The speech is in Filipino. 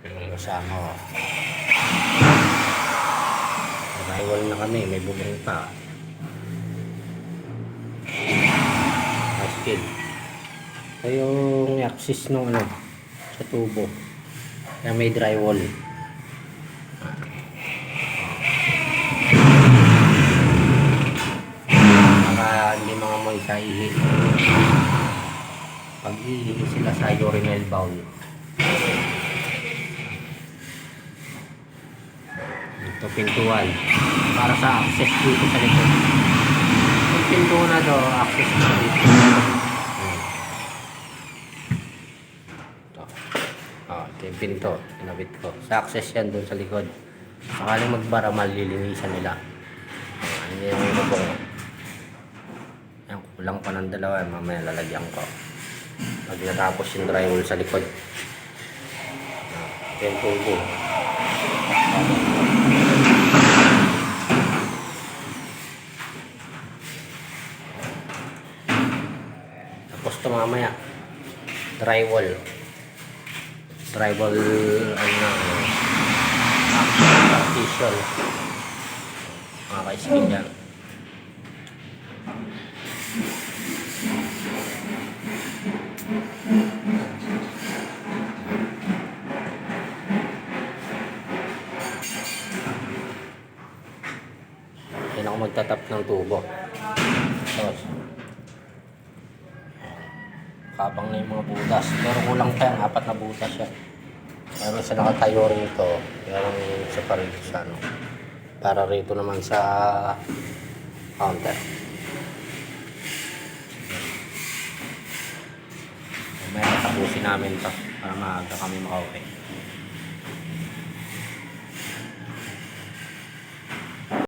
Yung kasama ko. Arrival na kami, may bubong pa. Askin. Ito yung axis ng ano, sa tubo. Kaya may drywall. Para hindi mga moy sa ihi. Pag ihi sila sa urinal bowl. Ito pintuan. Para sa access dito sa likod. Yung pinto na do, access na dito. Ito yung pinto. Pinabit ko. Sa access yan doon sa likod. Sakaling magbara, malilinisan nila. Hindi yung bubong. Yan, kulang pa ng dalawa. Mamaya lalagyan ko. Pag natapos yung drywall sa likod. Ito yung tubo. Tapos ito mamaya. Drywall. Drywall, ano, partition. Mga ka-skin yan. Yan ako magtatap ng tubo. Tapos, kabang na yung mga butas. Pero kulang pa yan, 4 na butas yan. Meron sa nakatayo rito. Meron sa parito sa ano. Para rito naman sa counter. May tapusin namin ito para maaga kami makauwi.